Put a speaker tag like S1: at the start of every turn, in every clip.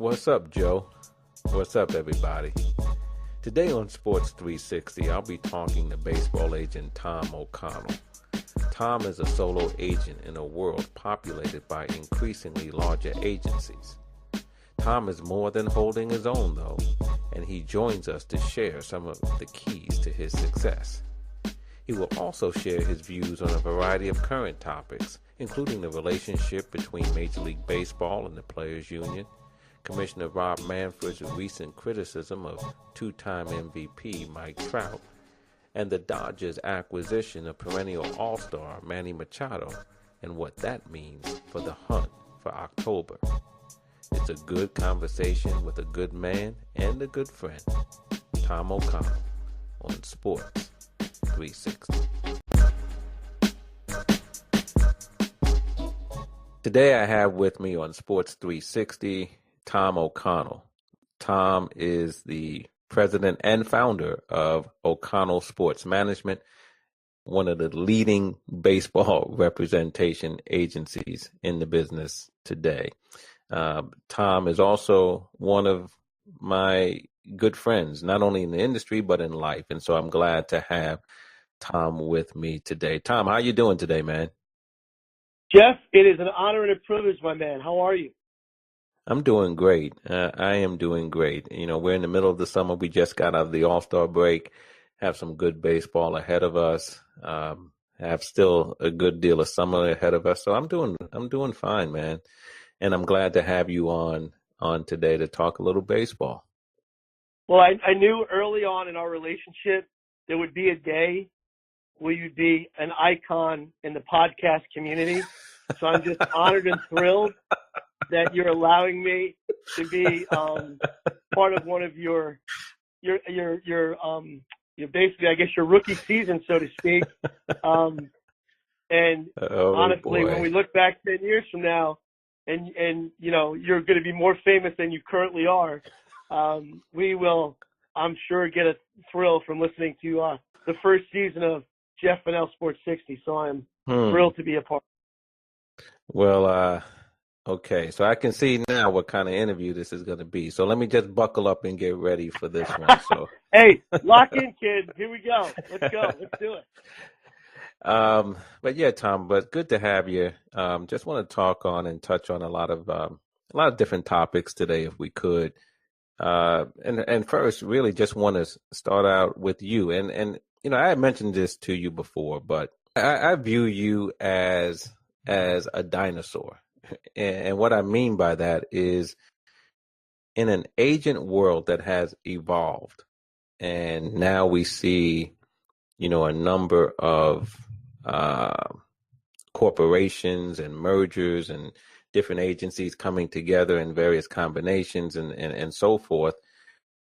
S1: What's up, Joe? What's up, everybody? Today on Sports360, I'll be talking to baseball agent Tom O'Connell. Tom is a solo agent in a world populated by increasingly larger agencies. Tom is more than holding his own, though, and he joins us to share some of the keys to his success. He will also share his views on a variety of current topics, including the relationship between Major League Baseball and the Players Union, Commissioner Rob Manfred's recent criticism of two-time MVP Mike Trout, and the Dodgers' acquisition of perennial all-star Manny Machado, and what that means for the hunt for October. It's a good conversation with a good man and a good friend, Tom O'Connell, on Sports 360. Today I have with me on Sports 360 Tom O'Connell. Tom is the president and founder of O'Connell Sports Management, one of the leading baseball representation agencies in the business today. Tom is also one of my good friends, not only in the industry, but in life. And so I'm glad to have Tom with me today. Tom, how you doing today, man?
S2: Jeff, it is an honor and a privilege, my man. How are you?
S1: I'm doing great. I am doing great. You know, we're in the middle of the summer. We just got out of the All-Star break, have some good baseball ahead of us, have still a good deal of summer ahead of us. So I'm doing fine, man. And I'm glad to have you on today to talk a little baseball.
S2: Well, I knew early on in our relationship there would be a day where you'd be an icon in the podcast community. So I'm just honored and thrilled that you're allowing me to be part of one of your basically, I guess, your rookie season, so to speak. And honestly, when we look back 10 years from now, and you know, you're going to be more famous than you currently are, we will, I'm sure, get a thrill from listening to the first season of Jeff Fannell Sports 60. So I'm thrilled to be a part.
S1: Well, okay, so I can see now what kind of interview this is going to be. So let me just buckle up and get ready for this one. So,
S2: hey, lock in, kid. Here we go. Let's go. Let's do it.
S1: But yeah, Tom, but good to have you. Just want to talk on and touch on a lot of different topics today, if we could. And first, really just want to start out with you. And you know, I had mentioned this to you before, but I view you as a dinosaur. And what I mean by that is, in an agent world that has evolved, and now we see, you know, a number of corporations and mergers and different agencies coming together in various combinations and so forth.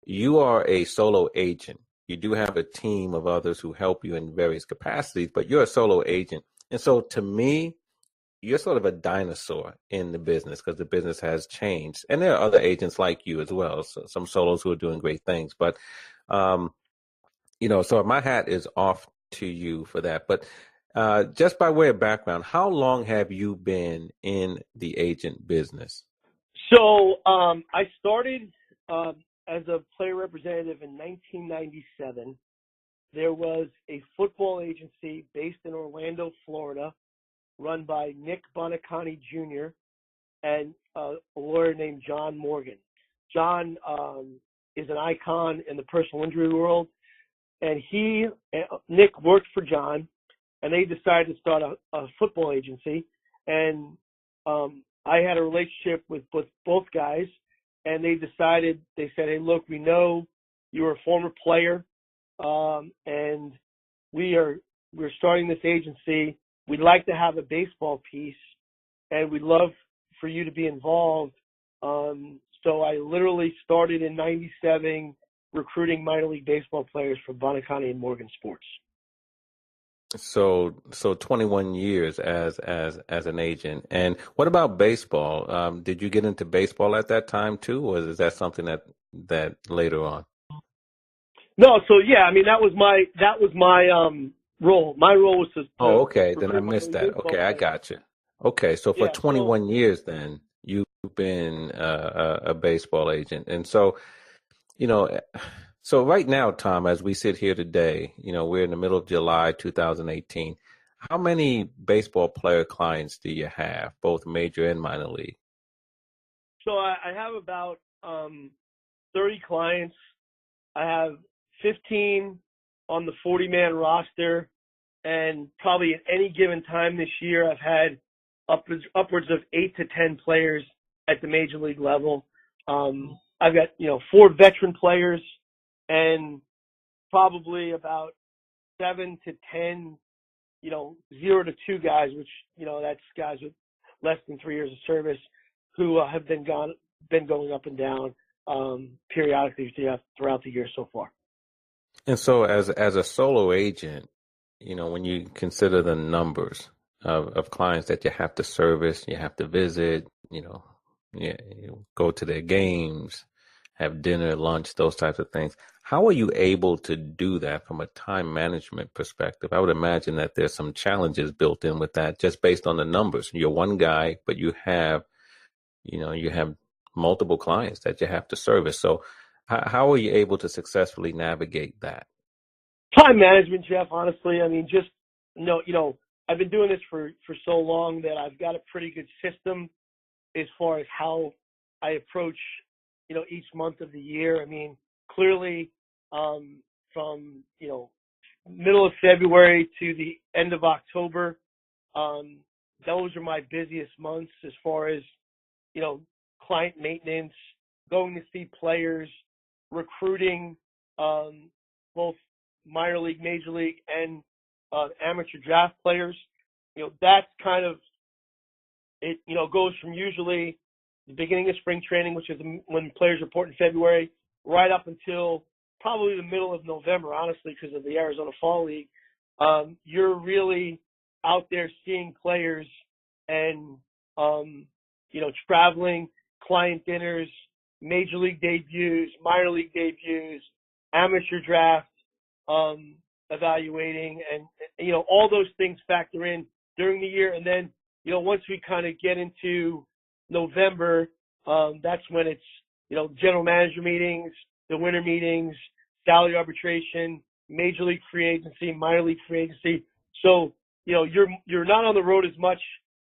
S1: You are a solo agent. You do have a team of others who help you in various capacities, but you're a solo agent. And so to me, you're sort of a dinosaur in the business because the business has changed. And there are other agents like you as well, so some solos who are doing great things. But, you know, so my hat is off to you for that. But just by way of background, how long have you been in the agent business?
S2: So I started as a player representative in 1997. There was a football agency based in Orlando, Florida, run by Nick Bonacani Jr. and a lawyer named John Morgan. John is an icon in the personal injury world, and Nick worked for John, and they decided to start a football agency. And I had a relationship with both guys, and they said, hey, look, we know you're a former player, and we're starting this agency. We'd like to have a baseball piece, and we'd love for you to be involved. So I literally started in 97 recruiting minor league baseball players for Bonacani and Morgan Sports.
S1: So 21 years as an agent. And what about baseball? Did you get into baseball at that time too, or is that something that later on?
S2: No, so yeah, I mean that was my role. My role was to.
S1: Oh, okay. Then I missed that. Okay, I got you. Okay, so for 21 years, then been a baseball agent. And so, you know, so right now, Tom, as we sit here today, we're in the middle of July 2018. How many baseball player clients do you have, both major and minor league?
S2: So I have about 30 clients. I have 15 on the 40-man roster, and probably at any given time this year, I've had upwards of 8 to 10 players at the major league level. I've got 4 veteran players and probably about 7 to 10, 0 to 2 guys, which that's guys with less than 3 years of service who have been going up and down periodically throughout the year so far.
S1: And so, as a solo agent, when you consider the numbers of clients that you have to service, you have to visit, you go to their games, have dinner, lunch, those types of things. How are you able to do that from a time management perspective? I would imagine that there's some challenges built in with that just based on the numbers. You're one guy, but you have multiple clients that you have to service. So how are you able to successfully navigate that?
S2: Time management, Jeff, honestly. I mean, just, I've been doing this for so long that I've got a pretty good system as far as how I approach, each month of the year. I mean, clearly, from, middle of February to the end of October, those are my busiest months as far as, client maintenance, going to see players, recruiting, both minor league, major league, and amateur draft players. That's kind of it. Goes from usually the beginning of spring training, which is when players report in February, right up until probably the middle of November, honestly, because of the Arizona Fall League. You're really out there seeing players and traveling, client dinners, major league debuts, minor league debuts, amateur draft, evaluating, and all those things factor in during the year. And then once we kind of get into November, that's when it's general manager meetings, the winter meetings, salary arbitration, major league free agency, minor league free agency. So you're not on the road as much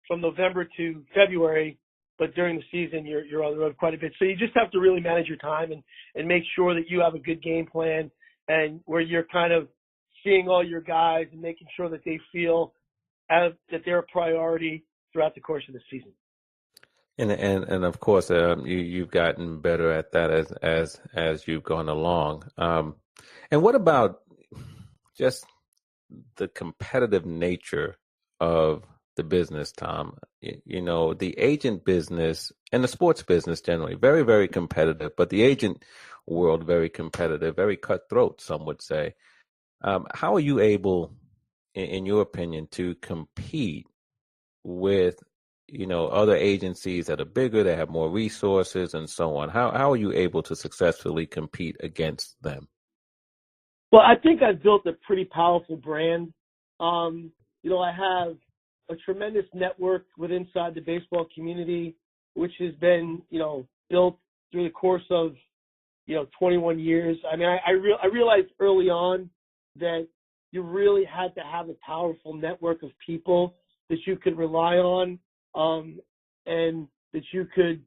S2: from November to February, but during the season you're on the road quite a bit. So you just have to really manage your time and make sure that you have a good game plan, and where you're kind of seeing all your guys and making sure that they feel that they're a priority throughout the course of the season.
S1: And of course, you've gotten better at that as you've gone along. And what about just the competitive nature of the business, Tom? The agent business and the sports business generally, very, very competitive, but the agent world, very competitive, very cutthroat, some would say. How are you able, in your opinion, to compete with, other agencies that are bigger, that have more resources and so on? How are you able to successfully compete against them?
S2: Well, I think I've built a pretty powerful brand. I have a tremendous network inside the baseball community, which has been, built through the course of, 21 years. I mean, I realized early on that you really had to have a powerful network of people that you could rely on, and that you could,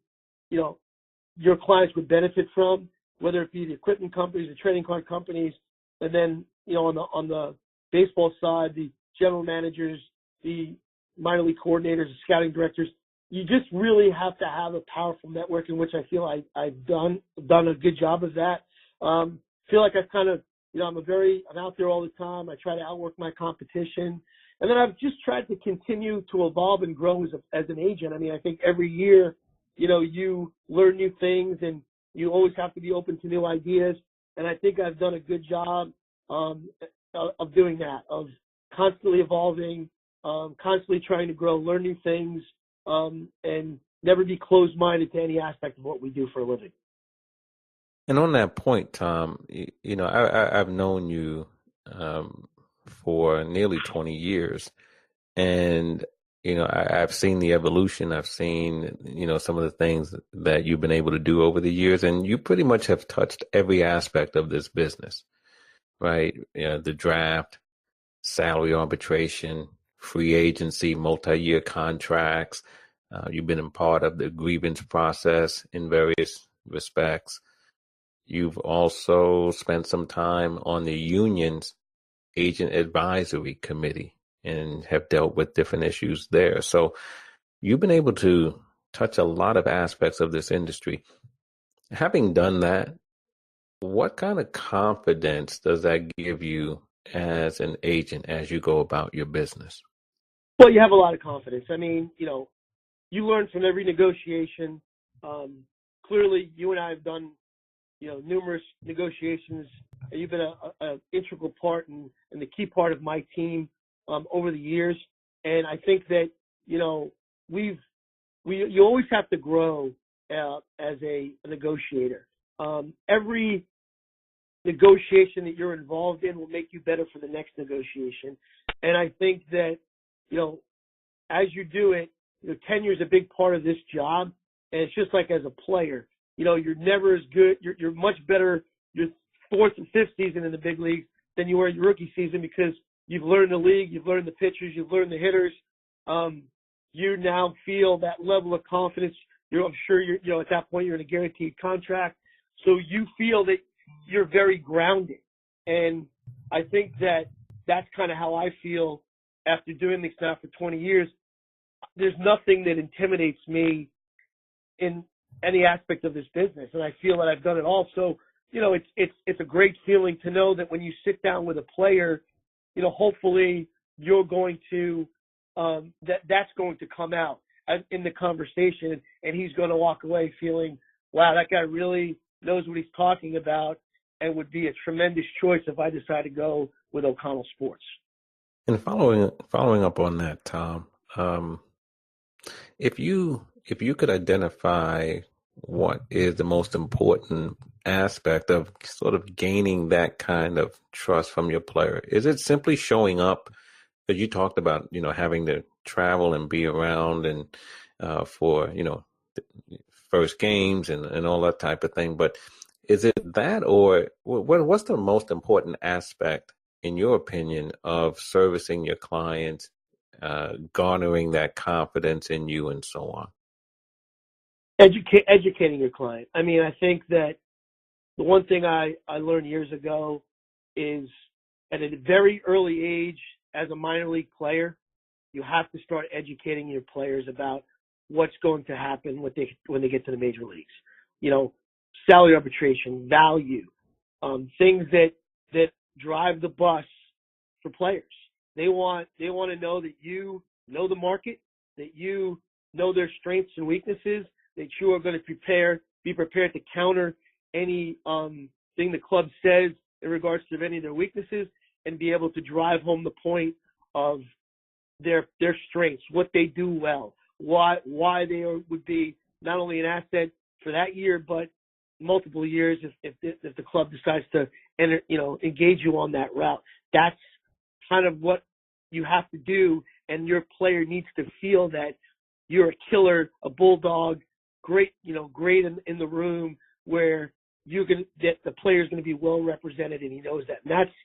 S2: your clients would benefit from, whether it be the equipment companies, the trading card companies, and then, on the baseball side, the general managers, the minor league coordinators, the scouting directors. You just really have to have a powerful network, in which I feel I've done a good job of that. Feel like I've kind of, I'm out there all the time. I try to outwork my competition. And then I've just tried to continue to evolve and grow as an agent. I mean, I think every year, you learn new things, and you always have to be open to new ideas. And I think I've done a good job of doing that, of constantly evolving, constantly trying to grow, learn new things, and never be closed-minded to any aspect of what we do for a living.
S1: And on that point, Tom, I've known you for nearly 20 years. And, I've seen the evolution. I've seen, some of the things that you've been able to do over the years, and you pretty much have touched every aspect of this business, right? The draft, salary arbitration, free agency, multi-year contracts. You've been a part of the grievance process in various respects. You've also spent some time on the union's agent advisory committee and have dealt with different issues there. So you've been able to touch a lot of aspects of this industry. Having done that, what kind of confidence does that give you as an agent as you go about your business?
S2: Well, you have a lot of confidence. I mean, you learn from every negotiation. Clearly, you and I have done, numerous negotiations. You've been an integral part and the key part of my team over the years. And I think that, you always have to grow as a negotiator. Every negotiation that you're involved in will make you better for the next negotiation. And I think that, as you do it, tenure is a big part of this job. And it's just like as a player, you're never as good. You're much better your fourth and fifth season in the big leagues than you were your rookie season because you've learned the league, you've learned the pitchers, you've learned the hitters. You now feel that level of confidence. I'm sure you're, at that point you're in a guaranteed contract. So you feel that you're very grounded. And I think that that's kind of how I feel after doing this now for 20 years. There's nothing that intimidates me in any aspect of this business. And I feel that I've done it all. So, it's a great feeling to know that when you sit down with a player, hopefully you're going to, that's going to come out in the conversation and he's going to walk away feeling, wow, that guy really knows what he's talking about and would be a tremendous choice if I decide to go with O'Connell Sports.
S1: And following up on that, Tom, if you could identify what is the most important aspect of sort of gaining that kind of trust from your player, is it simply showing up? Because you talked about, having to travel and be around and for, first games and all that type of thing. But is it that, or what's the most important aspect, in your opinion, of servicing your clients, garnering that confidence in you and so on?
S2: Educating your client. I mean, I think that the one thing I learned years ago is at a very early age as a minor league player, you have to start educating your players about what's going to happen when they get to the major leagues. Salary arbitration, value, things that drive the bus for players. They want to know that you know the market, that you know their strengths and weaknesses, that you are going to be prepared to counter any thing the club says in regards to any of their weaknesses, and be able to drive home the point of their strengths, what they do well, why they would be not only an asset for that year, but multiple years if the club decides to engage you on that route. That's kind of what you have to do, and your player needs to feel that you're a killer, a bulldog, great in the room where that the player's going to be well represented, and he knows that. And that's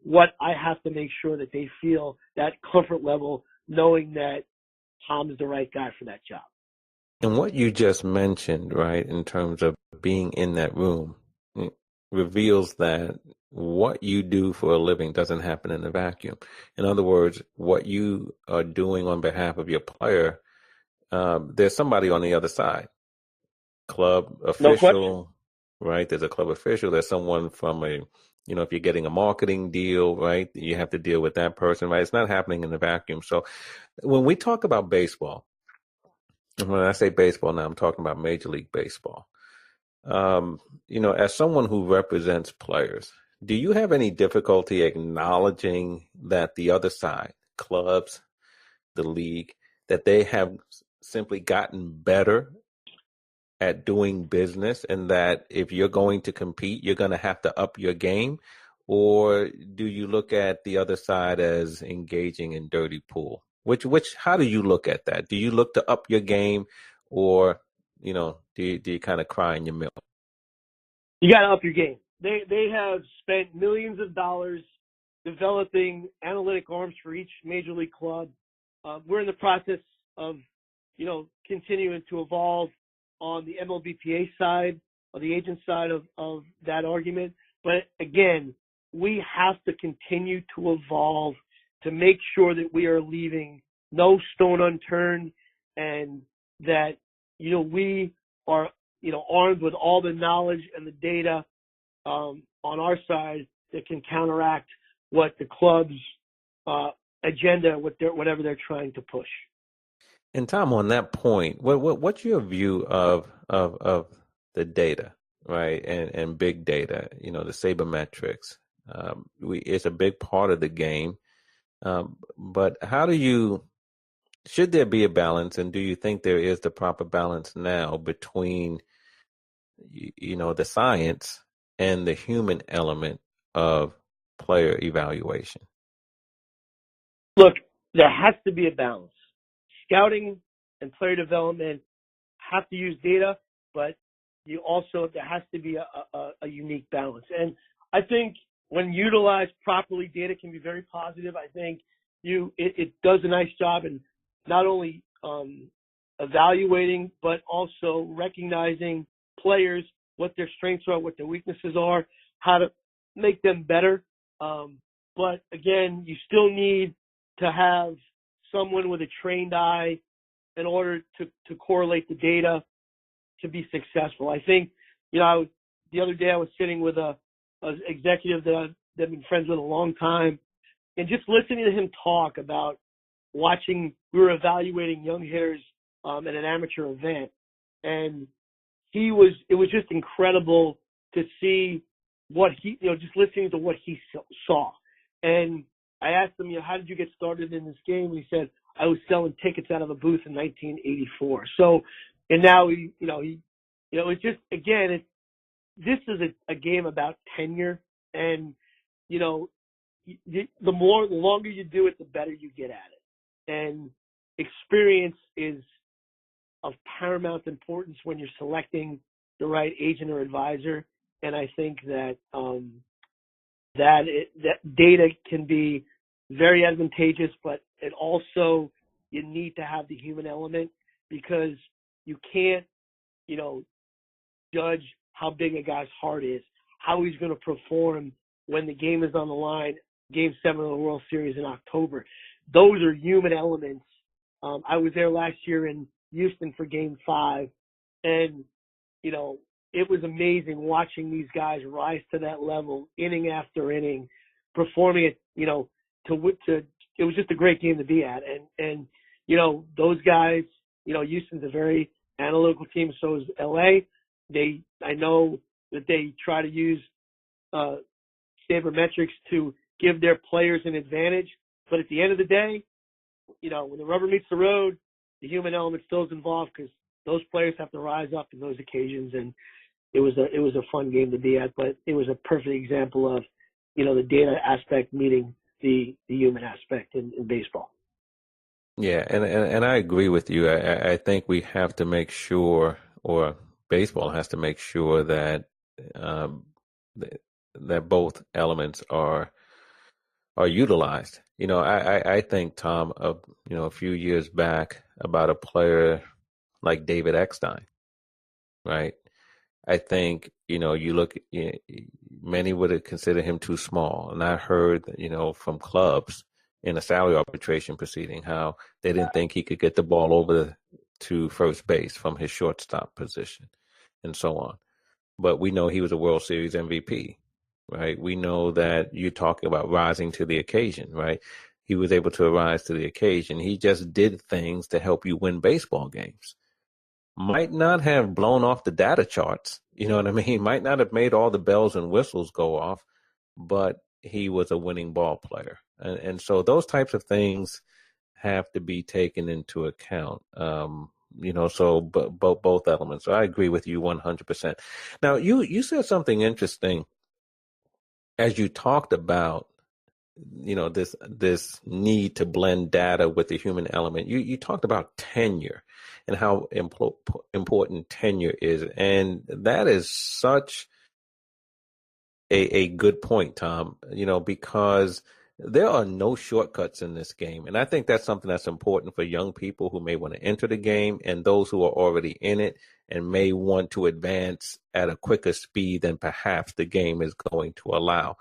S2: what I have to make sure that they feel, that comfort level, knowing that Tom is the right guy for that job.
S1: And what you just mentioned, right, in terms of being in that room, reveals that what you do for a living doesn't happen in a vacuum. In other words, what you are doing on behalf of your player, there's somebody on the other side. Club official, right? There's a club official. There's someone from if you're getting a marketing deal, right, you have to deal with that person, right? It's not happening in a vacuum. So when we talk about baseball, and when I say baseball now, I'm talking about Major League Baseball. As someone who represents players, do you have any difficulty acknowledging that the other side, clubs, the league, that they have simply gotten better at doing business, and that if you're going to compete, you're going to have to up your game? Or do you look at the other side as engaging in dirty pool? How do you look at that? Do you look to up your game, or do you kind of cry in your milk?
S2: You got to up your game. They have spent millions of dollars developing analytic arms for each major league club. We're in the process of, continuing to evolve on the MLBPA side, or the agent side of that argument. But again, we have to continue to evolve to make sure that we are leaving no stone unturned, and that, we are, armed with all the knowledge and the data on our side that can counteract what the club's agenda, whatever they're trying to push.
S1: And Tom, on that point, what's your view of the data, right? And big data, the sabermetrics. It's a big part of the game. But should there be a balance, and do you think there is the proper balance now between, the science and the human element of player evaluation?
S2: Look, there has to be a balance. Scouting and player development have to use data, but there has to be a unique balance. And I think when utilized properly, data can be very positive. I think it does a nice job in not only evaluating, but also recognizing players, what their strengths are, what their weaknesses are, how to make them better. But again, you still need to have someone with a trained eye in order to correlate the data to be successful. I think, the other day I was sitting with an executive that I've been friends with a long time, and just listening to him talk about we were evaluating young hitters at an amateur event, and it was just incredible to see what just listening to what he saw. And I asked him, how did you get started in this game? And he said, I was selling tickets out of a booth in 1984. So, and now it's just, again, this is a game about tenure, and, the longer you do it, the better you get at it. And experience is of paramount importance when you're selecting the right agent or advisor. And I think that, that data can be very advantageous, but it also, you need to have the human element, because you can't, judge how big a guy's heart is, how he's going to perform when the game is on the line, Game 7 of the World Series in October. Those are human elements. I was there last year in Houston for Game 5, and, it was amazing watching these guys rise to that level, inning after inning, performing it, it was just a great game to be at. And those guys, Houston's a very analytical team, so is LA. I know that they try to use sabermetrics to give their players an advantage, but at the end of the day, when the rubber meets the road, the human element still is involved, because those players have to rise up in those occasions. And it was a fun game to be at, but it was a perfect example of, the data aspect meeting the human aspect in baseball.
S1: Yeah, and I agree with you. I think we have to make sure, or baseball has to make sure that that both elements are utilized. I think, Tom, of a few years back about a player like David Eckstein, right? I think, you look, many would consider him too small. And I heard, from clubs in a salary arbitration proceeding, how they didn't think he could get the ball over to first base from his shortstop position and so on. But we know he was a World Series MVP, right? We know that you're talking about rising to the occasion, right? He was able to rise to the occasion. He just did things to help you win baseball games. Might not have blown off the data charts, you know what I mean? Might not have made all the bells and whistles go off, but he was a winning ball player. And so those types of things have to be taken into account, so both elements. So I agree with you 100%. Now, you said something interesting as you talked about this need to blend data with the human element. You talked about tenure and how important tenure is, and that is such a good point, Tom. Because there are no shortcuts in this game, and I think that's something that's important for young people who may want to enter the game and those who are already in it and may want to advance at a quicker speed than perhaps the game is going to allow.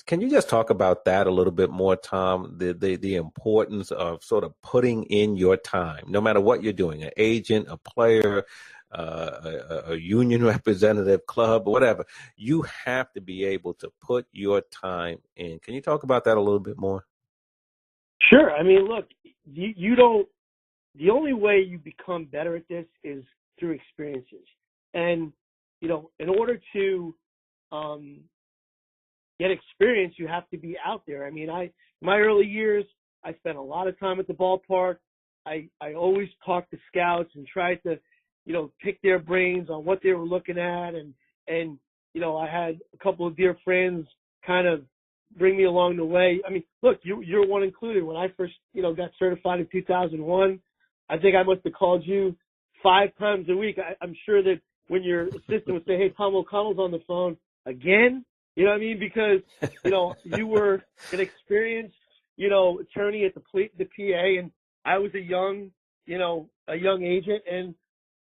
S1: Can you just talk about that a little bit more, Tom? The importance of sort of putting in your time, no matter what you're doing, an agent, a player, a union representative, club, whatever. You have to be able to put your time in. Can you talk about that a little bit more?
S2: Sure. I mean, look, you don't. The only way you become better at this is through experiences, and in order to get experience, you have to be out there. I mean, my early years, I spent a lot of time at the ballpark. I always talked to scouts and tried to, pick their brains on what they were looking at. And I had a couple of dear friends kind of bring me along the way. I mean, look, you're one included. When I first, got certified in 2001, I think I must have called you 5 times a week. I'm sure that when your assistant would say, "Hey, Tom O'Connell's on the phone again," you know what I mean? Because, you were an experienced, attorney at the PA, and I was a young agent, and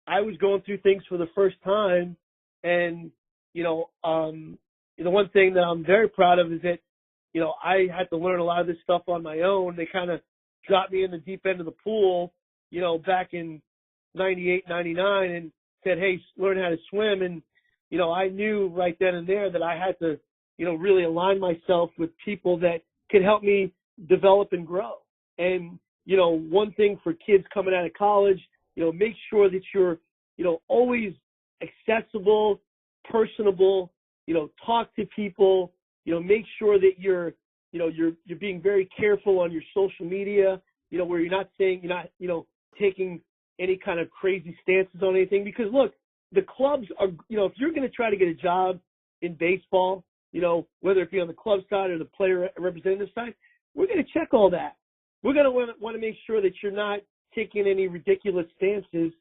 S2: I was going through things for the first time. And, the one thing that I'm very proud of is that, I had to learn a lot of this stuff on my own. They kind of dropped me in the deep end of the pool, back in 98, 99 and said, "Hey, learn how to swim." And, I knew right then and there that I had to, really align myself with people that could help me develop and grow. And, one thing for kids coming out of college, make sure that you're, always accessible, personable, talk to people, make sure that you're being very careful on your social media, where you're not saying, you're not, taking any kind of crazy stances on anything. Because look, the clubs are, if you're going to try to get a job in baseball, whether it be on the club side or the player representative side, we're going to check all that. We're going to want to make sure that you're not taking any ridiculous stances.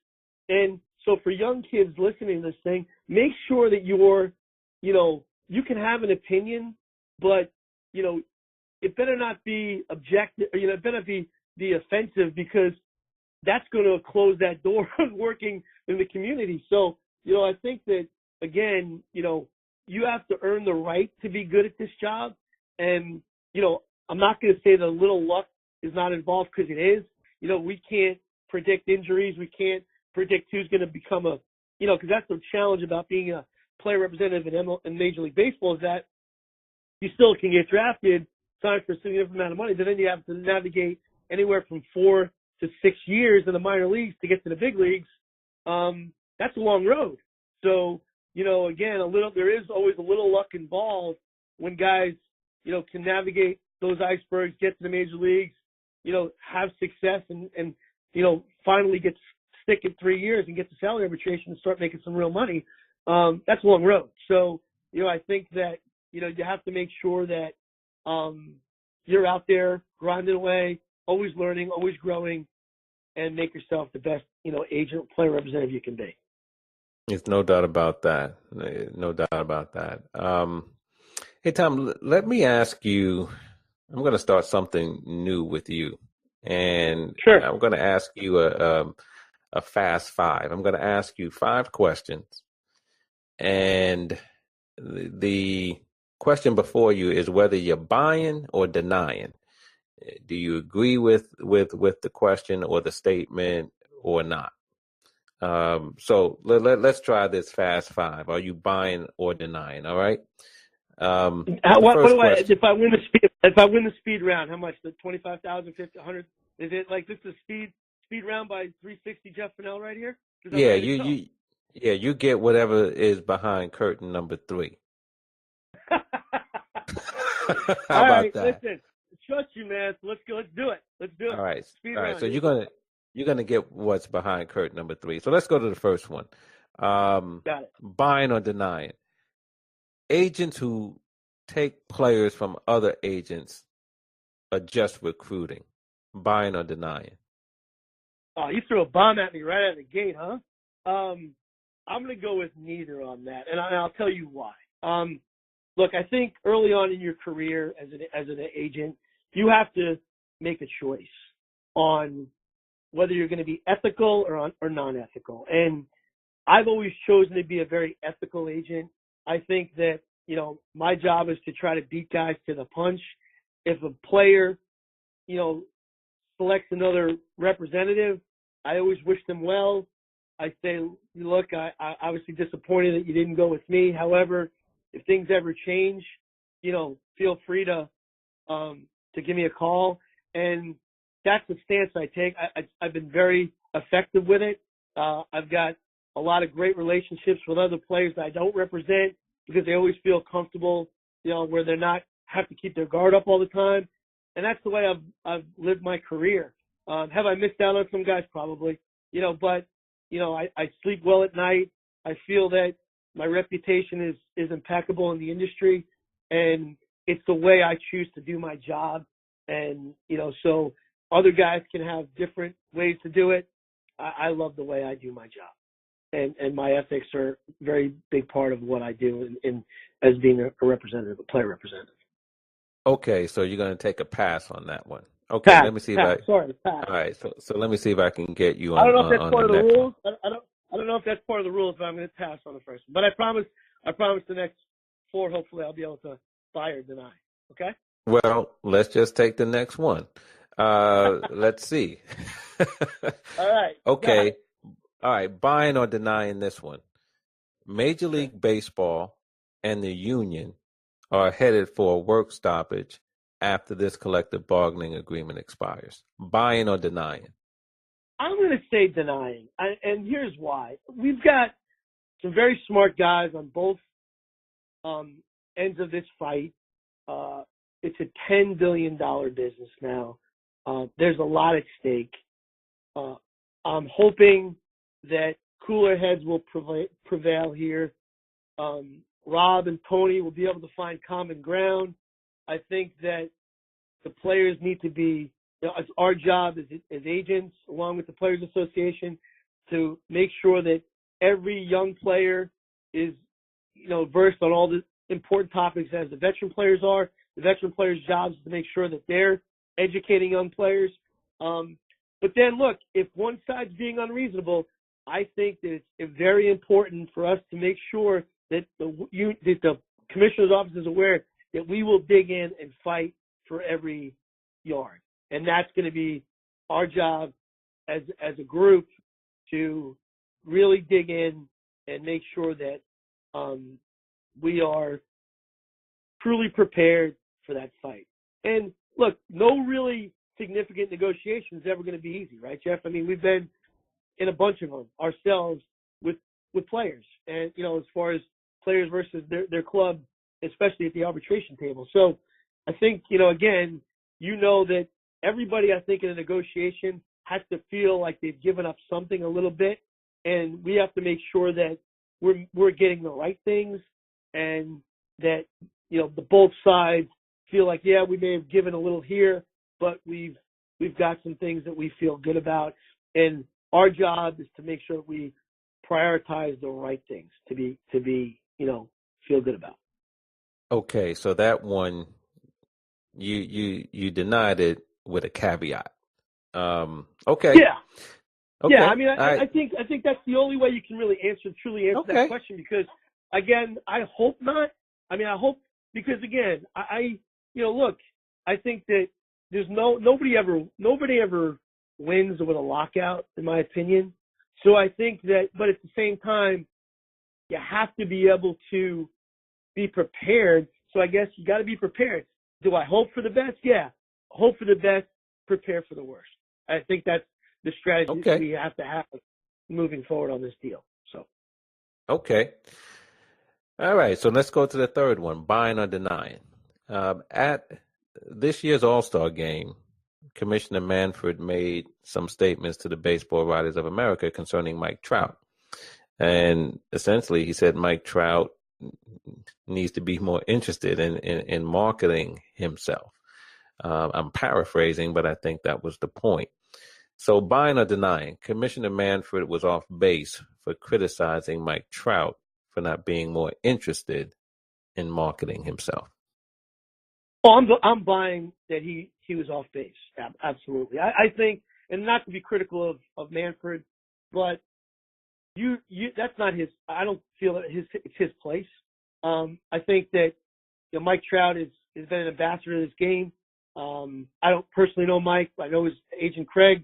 S2: And so for young kids listening to this thing, make sure that you're, you can have an opinion, but, it better not be objective, or, it better be offensive, because that's going to close that door on working in the community. So, I think that, again, you have to earn the right to be good at this job. And, I'm not going to say that a little luck is not involved, because it is. We can't predict injuries. We can't predict who's going to become because that's the challenge about being a player representative in Major League Baseball, is that you still can get drafted, sign for a significant amount of money, but then you have to navigate anywhere from 4 to 6 years in the minor leagues to get to the big leagues. That's a long road. So, again, there is always a little luck involved when guys, can navigate those icebergs, get to the major leagues, have success and finally get stick in 3 years and get the salary arbitration and start making some real money. That's a long road. So, I think that, you have to make sure that you're out there grinding away, always learning, always growing, and make yourself the best, agent, player representative you can be.
S1: There's no doubt about that. No doubt about that. Hey, Tom, let me ask you, I'm going to start something new with you. And
S2: sure.
S1: I'm going to ask you a fast 5. I'm going to ask you 5 questions. And the question before you is whether you're buying or denying. Do you agree with the question or the statement or not? So let's try this fast 5. Are you buying or denying? All right.
S2: If I win the speed round, how much? The 25,000, 50, 100? Is it like this is a speed round by 360 Jeff Fannell right here?
S1: Yeah, you get whatever is behind curtain number 3. How
S2: All
S1: about
S2: right,
S1: that?
S2: Listen, trust you, man. So let's go. Let's do it.
S1: All right.
S2: Speed
S1: All right.
S2: round.
S1: So you're gonna get what's behind curtain number 3. So let's go to the first one.
S2: Got it.
S1: Buying or denying. Agents who take players from other agents adjust recruiting, buying or denying?
S2: Oh, you threw a bomb at me right out of the gate, huh? I'm going to go with neither on that, and I'll tell you why. Look, I think early on in your career as an agent, you have to make a choice on whether you're going to be ethical or non-ethical. And I've always chosen to be a very ethical agent. I think that, my job is to try to beat guys to the punch. If a player, selects another representative, I always wish them well. I say, look, I obviously disappointed that you didn't go with me. However, if things ever change, feel free to give me a call. And that's the stance I take. I've been very effective with it. I've got a lot of great relationships with other players that I don't represent because they always feel comfortable, where they're not have to keep their guard up all the time. And that's the way I've lived my career. Have I missed out on some guys? Probably, but, I sleep well at night. I feel that my reputation is impeccable in the industry, and it's the way I choose to do my job. And, so other guys can have different ways to do it. I love the way I do my job. And my ethics are a very big part of what I do in as being a representative, a player representative.
S1: Okay, so you're going to take a pass on that one. Okay,
S2: pass,
S1: let me see
S2: pass,
S1: if
S2: sorry, pass.
S1: All right, so let me see if I can get you on.
S2: I don't know if that's
S1: on
S2: part
S1: the
S2: of the
S1: next
S2: rules.
S1: one.
S2: I don't know if that's part of the rules, but I'm going to pass on the first one. But I promise the next 4, hopefully I'll be able to buy or deny. Okay?
S1: Well, let's just take the next one. Let's see.
S2: All right.
S1: Okay. All right, buying or denying this one. Major League Baseball and the union are headed for a work stoppage after this collective bargaining agreement expires. Buying or denying?
S2: I'm going to say denying. And here's why. We've got some very smart guys on both ends of this fight. It's a $10 billion business now. There's a lot at stake. I'm hoping that cooler heads will prevail here. Rob and Tony will be able to find common ground. I think that the players need to be, it's our job as agents, along with the Players Association, to make sure that every young player is, versed on all the important topics as the veteran players are. The veteran players' jobs is to make sure that they're educating young players. But then, look, if one side's being unreasonable, I think that it's very important for us to make sure that the commissioner's office is aware that we will dig in and fight for every yard. And that's going to be our job as a group to really dig in and make sure that we are truly prepared for that fight. And look, no really significant negotiation is ever going to be easy, right, Jeff? I mean, we've been in a bunch of them ourselves with players, and as far as players versus their club, especially at the arbitration table. So I think again, that everybody, I think, in a negotiation has to feel like they've given up something a little bit, and we have to make sure that we're getting the right things, and that the both sides feel like, yeah, we may have given a little here, but we've got some things that we feel good about, and our job is to make sure we prioritize the right things to be feel good about.
S1: Okay, so that one you denied it with a caveat. Okay.
S2: Yeah.
S1: Okay.
S2: Yeah, I mean, I think that's the only way you can really truly answer that question, because again, I hope not. I mean, I hope, because again, look, I think that there's nobody ever wins with a lockout, in my opinion. So I think that, but at the same time, you have to be able to be prepared. So I guess you got to be prepared. Do I hope for the best? Yeah. Hope for the best, prepare for the worst. I think that's the strategy we have to have moving forward on this deal. So.
S1: Okay. All right. So let's go to the third one, buying or denying. At this year's All-Star game, Commissioner Manfred made some statements to the Baseball Writers of America concerning Mike Trout. And essentially he said Mike Trout needs to be more interested in marketing himself. I'm paraphrasing, but I think that was the point. So, buying or denying, Commissioner Manfred was off base for criticizing Mike Trout for not being more interested in marketing himself.
S2: Oh, I'm buying that he was off base. Absolutely. I think, and not to be critical of Manfred, but you that's not his. I don't feel that it's his place. I think that Mike Trout has been an ambassador to this game. I don't personally know Mike. I know his agent Craig,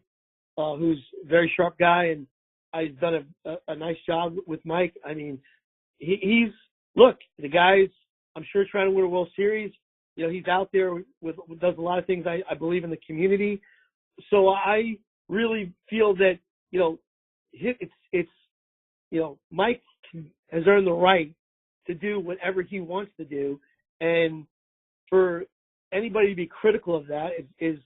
S2: who's a very sharp guy, and he's done a nice job with Mike. I mean, he's look, the guy's, I'm sure, trying to win a World Series. He's out there does a lot of things, I believe, in the community. So I really feel that, it's Mike has earned the right to do whatever he wants to do. And for anybody to be critical of that is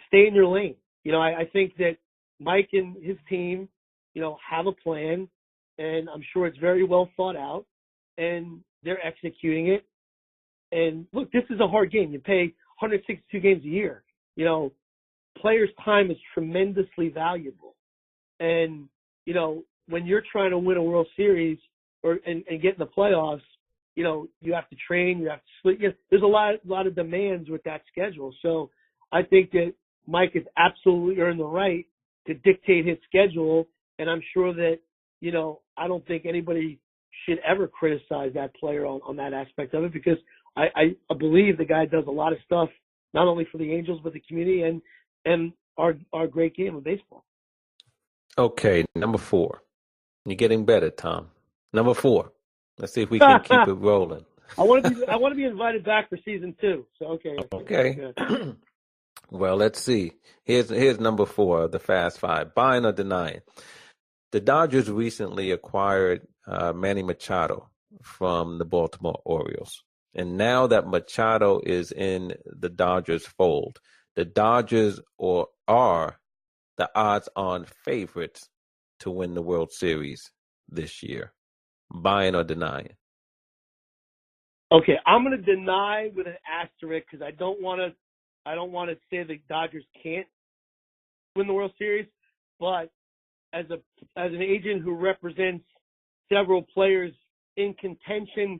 S2: stay in your lane. I think that Mike and his team, have a plan, and I'm sure it's very well thought out, and they're executing it. And look, this is a hard game. You pay 162 games a year. Players' time is tremendously valuable. And, when you're trying to win a World Series and get in the playoffs, you have to train, you have to sleep. There's a lot of demands with that schedule. So I think that Mike has absolutely earned the right to dictate his schedule. And I'm sure that, I don't think anybody should ever criticize that player on that aspect of it, because I believe the guy does a lot of stuff, not only for the Angels, but the community and our great game of baseball.
S1: Okay, number 4. You're getting better, Tom. Number 4. Let's see if we can keep it rolling.
S2: I want to be invited back for season 2. So okay.
S1: Okay. Well, let's see. Here's number 4, the Fast Five. Buying or denying. The Dodgers recently acquired Manny Machado from the Baltimore Orioles. And now that Machado is in the Dodgers fold, the Dodgers are the odds-on favorites to win the World Series this year. Buying or denying?
S2: Okay, I'm going to deny with an asterisk, because I don't want to say the Dodgers can't win the World Series, but as an agent who represents several players in contention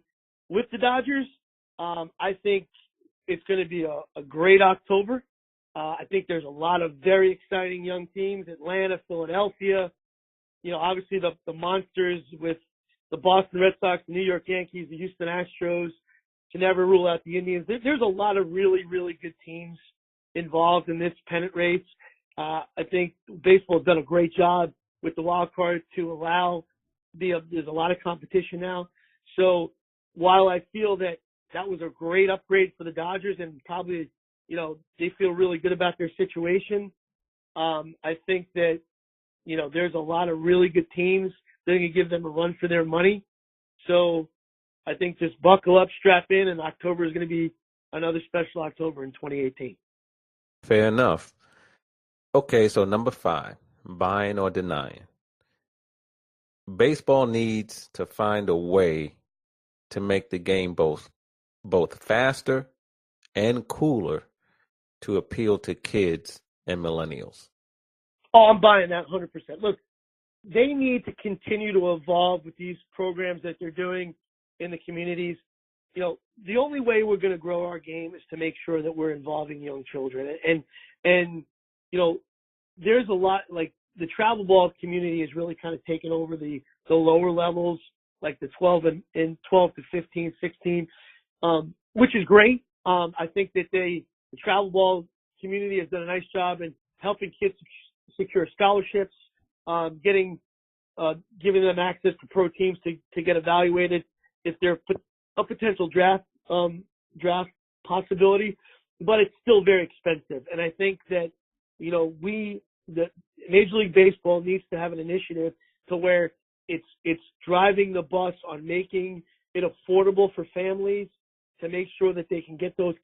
S2: with the Dodgers, I think it's going to be a great October. I think there's a lot of very exciting young teams: Atlanta, Philadelphia. Obviously the monsters with the Boston Red Sox, the New York Yankees, the Houston Astros. Can never rule out the Indians. There's a lot of really, really good teams involved in this pennant race. I think baseball has done a great job with the wild card to allow there's a lot of competition now. So while I feel that was a great upgrade for the Dodgers, and probably, they feel really good about their situation, I think that, there's a lot of really good teams that are going to give them a run for their money. So I think just buckle up, strap in, and October is going to be another special October in 2018.
S1: Fair enough. Okay, so number 5, buying or denying. Baseball needs to find a way to make the game both faster and cooler to appeal to kids and millennials.
S2: Oh, I'm buying that 100%. Look, they need to continue to evolve with these programs that they're doing in the communities. The only way we're going to grow our game is to make sure that we're involving young children. And there's a lot, like the travel ball community is really kind of taken over the lower levels, like the 12 to 15, 16, which is great. I think that the travel ball community has done a nice job in helping kids secure scholarships, giving them access to pro teams to get evaluated if they're a potential draft possibility, but it's still very expensive. And I think that, the Major League Baseball needs to have an initiative to where it's driving the bus on making it affordable for families to make sure that they can get those,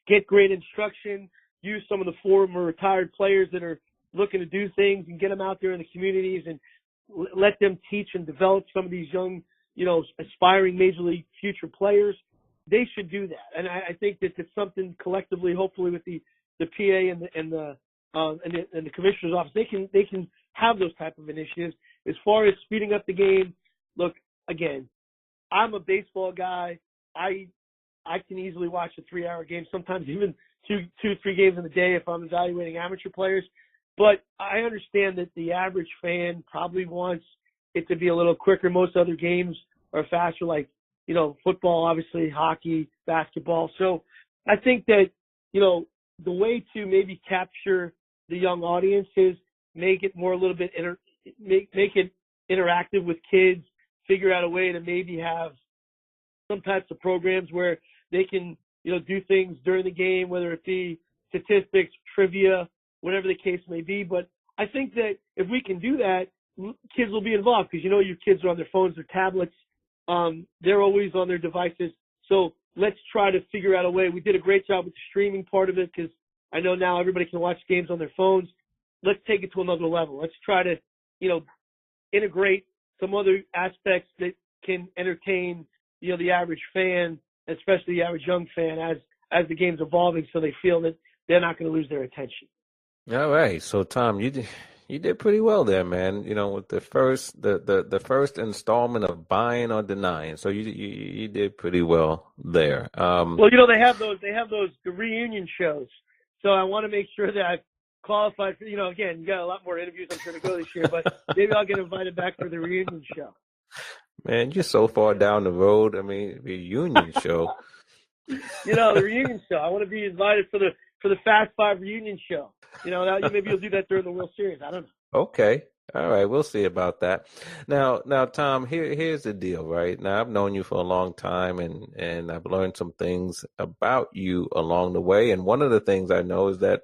S2: get great instruction, use some of the former retired players that are looking to do things and get them out there in the communities and let them teach and develop some of these young aspiring major league future players, they should do that. And I think that it's something collectively, hopefully with the PA and the commissioner's office, they can have those type of initiatives. As far as speeding up the game, look, again, I'm a baseball guy. I can easily watch a 3-hour game, sometimes even two, 3 games in a day if I'm evaluating amateur players. But I understand that the average fan probably wants it to be a little quicker. Most other games are faster, like, football, obviously, hockey, basketball. So I think that, the way to maybe capture the young audience is make it more a little bit, make it interactive with kids, figure out a way to maybe have some types of programs where they can, do things during the game, whether it be statistics, trivia, whatever the case may be. But I think that if we can do that, kids will be involved because, your kids are on their phones, their tablets. They're always on their devices. So let's try to figure out a way. We did a great job with the streaming part of it because I know now everybody can watch games on their phones. Let's take it to another level. Let's try to, integrate some other aspects that can entertain, the average fan, especially the average young fan as the game's evolving so they feel that they're not going to lose their attention.
S1: All right. So, Tom, you did pretty well there, man. With the first installment of Buying or Denying. So you did pretty well there.
S2: Well, they have those reunion shows. So I want to make sure that I've qualified for, again, you got a lot more interviews I'm sure to go this year, but maybe I'll get invited back for the reunion show. Man,
S1: you're so far down the road. I mean, reunion show.
S2: The reunion show. I want to be invited for the Fast Five reunion show. Maybe you'll do that during the World Series. I don't know.
S1: Okay. All right. We'll see about that. Now, Tom, here's the deal, right? Now, I've known you for a long time and I've learned some things about you along the way. And one of the things I know is that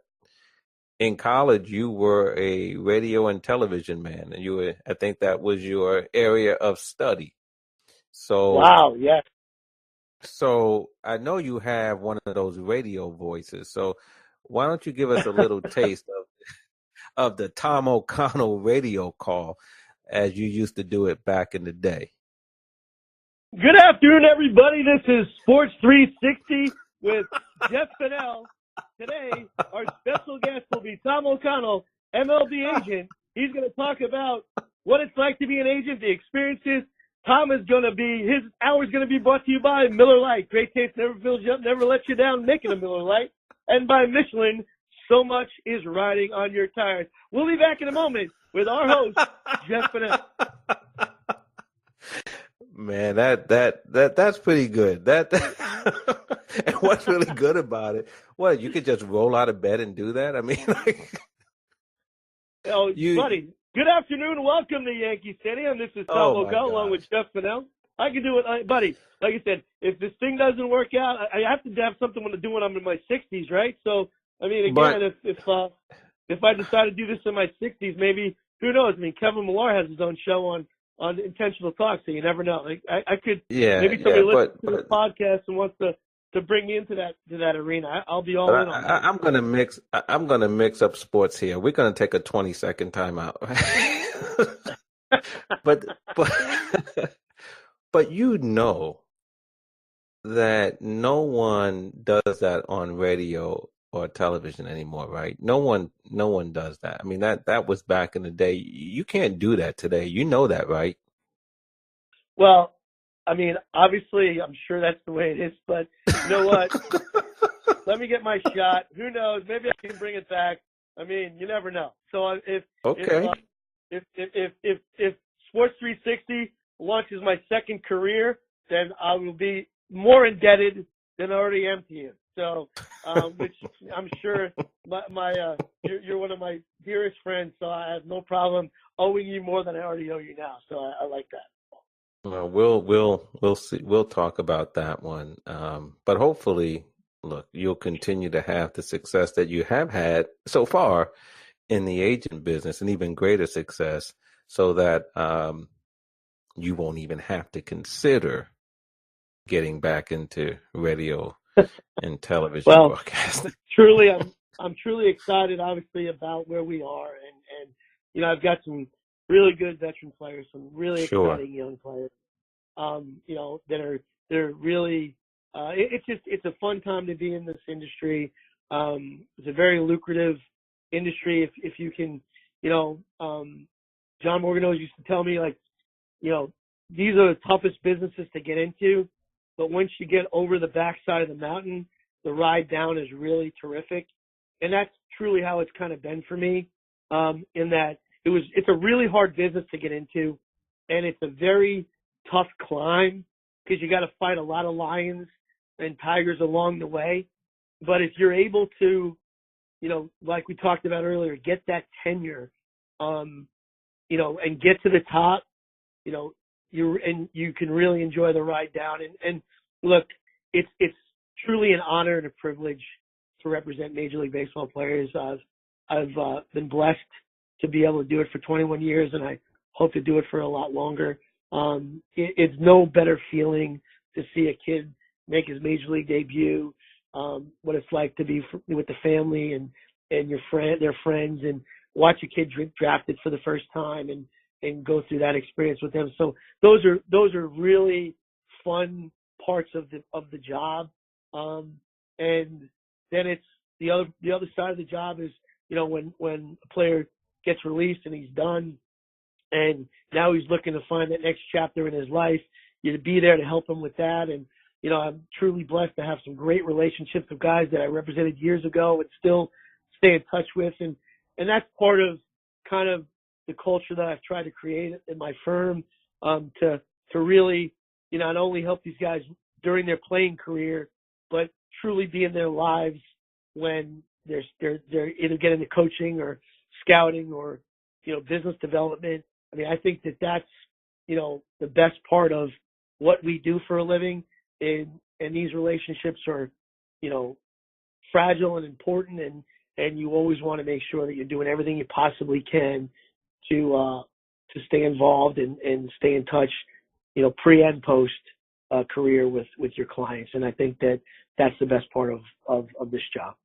S1: in college, you were a radio and television man, and I think that was your area of study. So,
S2: wow. Yeah.
S1: So I know you have one of those radio voices. So why don't you give us a little taste of the Tom O'Connell radio call as you used to do it back in the day?
S2: Good afternoon, everybody. This is Sports360 with Jeff Fannell. Today, our special guest will be Tom O'Connell, MLB agent. He's going to talk about what it's like to be an agent, the experiences. His hour is going to be brought to you by Miller Lite. Great taste, never fills you up, never lets you down, making a Miller Lite. And by Michelin, so much is riding on your tires. We'll be back in a moment with our host, Jeff Fannell.
S1: Man, that's pretty good. And what's really good about it? What, you could just roll out of bed and do that? I mean,
S2: buddy. Good afternoon. Welcome to Yankee Stadium. This is Tom O'Connell along with Jeff Fannell. I can do it, buddy. Like I said, if this thing doesn't work out, I have to have something to do when I'm in my 60s, right? So, I mean, again, if I decide to do this in my 60s, maybe, who knows? I mean, Kevin Millar has his own show on Intentional Talk, so you never know. I could, maybe somebody listens to the podcast and wants to bring me into that arena. I'll be all in on that. I'm
S1: gonna mix up sports here. We're gonna take a 20-second timeout. but that no one does that on radio or television anymore, right? No one does that. I mean, that was back in the day. You can't do that today. You know that, right?
S2: Well, I mean, obviously, I'm sure that's the way it is, but you know what? Let me get my shot. Who knows? Maybe I can bring it back. I mean, you never know. So if Sports 360 launches my second career, then I will be more indebted than I already am to you. So, which I'm sure you're one of my dearest friends, so I have no problem owing you more than I already owe you now. So I like that.
S1: Well, we'll see. We'll talk about that one. But hopefully, look, you'll continue to have the success that you have had so far in the agent business, and even greater success, so that you won't even have to consider getting back into radio and television broadcasting.
S2: Truly, I'm truly excited, obviously, about where we are, and I've got some really good veteran players, some really exciting young players. they're really, it's a fun time to be in this industry. It's a very lucrative industry if you can, John Morgan used to tell me, like, these are the toughest businesses to get into, but once you get over the backside of the mountain, the ride down is really terrific. And that's truly how it's kind of been for me, in that it's a really hard business to get into, and it's a very tough climb because you got to fight a lot of lions and tigers along the way. But if you're able to, like we talked about earlier, get that tenure, and get to the top, you can really enjoy the ride down. And look, it's truly an honor and a privilege to represent Major League Baseball players. I've been blessed to be able to do it for 21 years, and I hope to do it for a lot longer. It's no better feeling to see a kid make his Major League debut, what it's like to be with the family and their friends, and watch a kid drafted for the first time and go through that experience with them. So those are really fun parts of the job. And then it's the other side of the job is, when a player gets released and he's done, and now he's looking to find that next chapter in his life, you to be there to help him with that. And, I'm truly blessed to have some great relationships with guys that I represented years ago and still stay in touch with. And that's part of kind of the culture that I've tried to create in my firm, to really, not only help these guys during their playing career, but truly be in their lives when they're either getting into coaching or scouting or, business development. I mean, I think that's, the best part of what we do for a living, and these relationships are, fragile and important, and you always want to make sure that you're doing everything you possibly can to stay involved and stay in touch, pre and post career with your clients. And I think that's the best part of this job.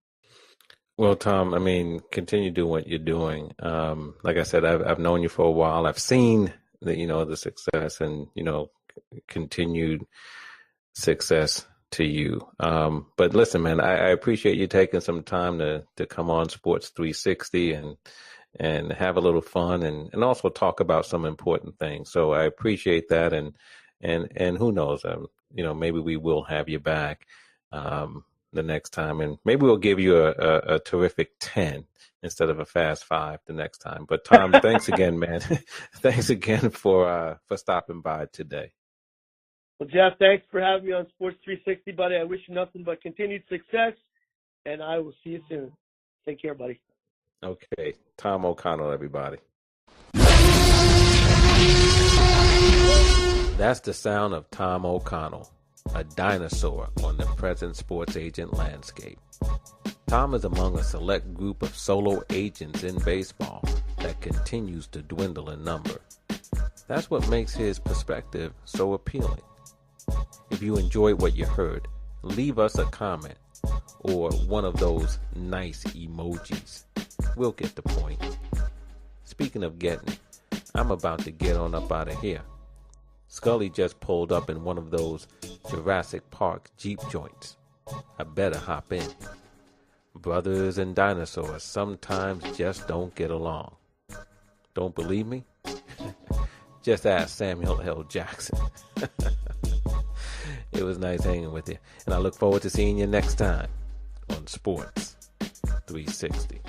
S1: Well, Tom, continue doing what you're doing. Like I said, I've known you for a while. I've seen the success and, continued success to you. But listen, man, I appreciate you taking some time to come on Sports 360 and have a little fun and also talk about some important things. So I appreciate that. And who knows, maybe we will have you back the next time, and maybe we'll give you a terrific 10 instead of a fast 5 the next time. But Tom, thanks again, man. Thanks again for stopping by today.
S2: Well, Jeff, thanks for having me on Sports 360, buddy. I wish you nothing but continued success, and I will see you soon. Take care, buddy.
S1: Okay, Tom O'Connell, everybody. That's the sound of Tom O'Connell, a dinosaur on the present sports agent landscape. Tom is among a select group of solo agents in baseball that continues to dwindle in number. That's what makes his perspective so appealing. If you enjoyed what you heard, leave us a comment or one of those nice emojis. We'll get the point. Speaking of getting, I'm about to get on up out of here. Scully just pulled up in one of those Jurassic Park Jeep joints. I better hop in. Brothers and dinosaurs sometimes just don't get along. Don't believe me? Just ask Samuel L. Jackson. It was nice hanging with you, and I look forward to seeing you next time on Sports 360.